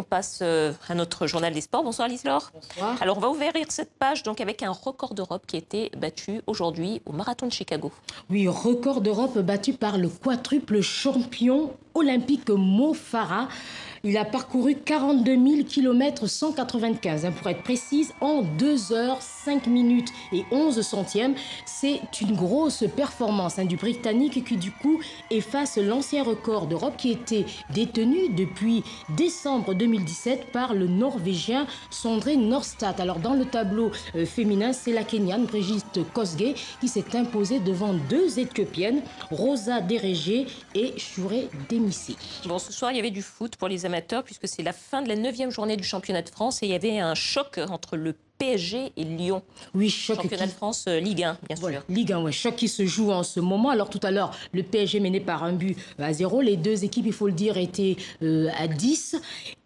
passe à notre journal des sports. Bonsoir Lise-Laure. Bonsoir. Alors on va ouvrir cette page donc avec un record d'Europe qui a été battu aujourd'hui au marathon de Chicago. Oui, record d'Europe battu par le quadruple champion olympique Mo Farah. Il a parcouru 42 000 km 195, pour être précise, en 2 heures, 5 minutes et 11 centièmes. C'est une grosse performance du Britannique qui, du coup, efface l'ancien record d'Europe qui était détenu depuis décembre 2017 par le Norvégien Sondre Nordstad. Alors, dans le tableau féminin, c'est la Kenyane Brigitte Kosgei qui s'est imposée devant 2 Éthiopiennes, Rosa Derege et Shure Demissi. Bon, ce soir, il y avait du foot pour les amateurs puisque c'est la fin de la 9e journée du championnat de France et il y avait un choc entre le PSG et Lyon. Oui, choc. Championnat de France, Ligue 1, bien sûr. Voilà, Ligue 1, ouais, choc qui se joue en ce moment. Alors tout à l'heure, le PSG mené par 1-0. Les 2 équipes, il faut le dire, étaient à 10.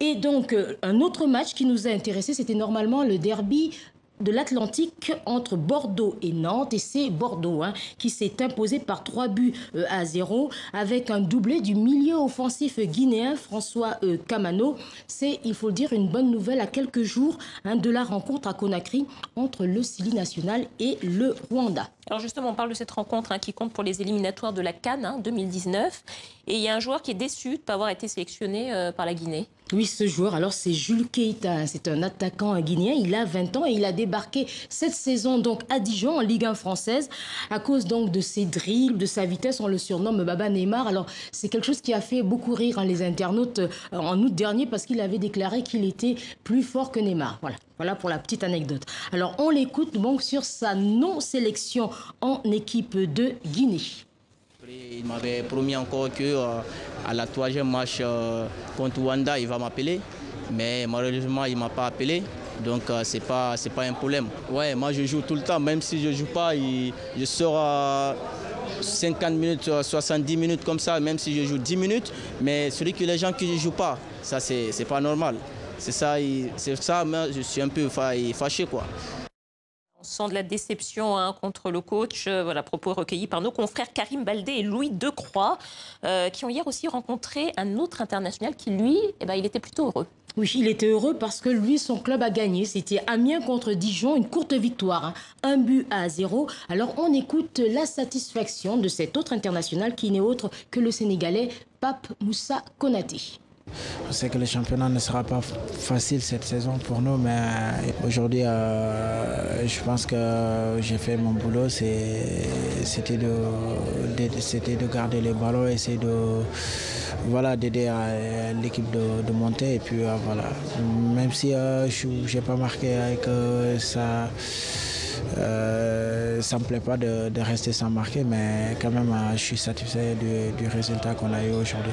Et donc, un autre match qui nous a intéressés, c'était normalement le derby de l'Atlantique entre Bordeaux et Nantes. Et c'est Bordeaux qui s'est imposé par 3-0 avec un doublé du milieu offensif guinéen François Kamano. C'est, il faut le dire, une bonne nouvelle à quelques jours de la rencontre à Conakry entre le Sili national et le Rwanda. Alors justement, on parle de cette rencontre qui compte pour les éliminatoires de la CAN 2019. Et il y a un joueur qui est déçu de ne pas avoir été sélectionné par la Guinée. Oui, ce joueur, alors c'est Jules Keita, c'est un attaquant guinéen, il a 20 ans et il a débarqué cette saison donc à Dijon en Ligue 1 française à cause donc de ses dribbles, de sa vitesse, on le surnomme Baba Neymar. Alors c'est quelque chose qui a fait beaucoup rire les internautes en août dernier parce qu'il avait déclaré qu'il était plus fort que Neymar. Voilà pour la petite anecdote. Alors on l'écoute donc sur sa non-sélection en équipe de Guinée. Il m'avait promis encore que à la 3e match contre Rwanda, il va m'appeler. Mais malheureusement, il ne m'a pas appelé. Donc, c'est pas un problème. Ouais, moi, je joue tout le temps. Même si je ne joue pas, je sors 50 minutes, 70 minutes comme ça, même si je joue 10 minutes. Mais celui que les gens qui ne jouent pas, ça, c'est pas normal. C'est ça, mais je suis un peu fâché, quoi. On sent de la déception contre le coach. Voilà, propos recueillis par nos confrères Karim Baldé et Louis Decroix, qui ont hier aussi rencontré un autre international qui, lui, il était plutôt heureux. Oui, il était heureux parce que lui, son club a gagné. C'était Amiens contre Dijon, une courte victoire, 1-0. Alors, on écoute la satisfaction de cet autre international qui n'est autre que le Sénégalais Pape Moussa Konaté. Je sais que le championnat ne sera pas facile cette saison pour nous, mais aujourd'hui, je pense que j'ai fait mon boulot. C'était de garder les ballons, essayer d'aider l'équipe de monter. Et puis voilà, même si je n'ai pas marqué avec ça. Ça ne me plaît pas de rester sans marquer, mais quand même, je suis satisfait du résultat qu'on a eu aujourd'hui.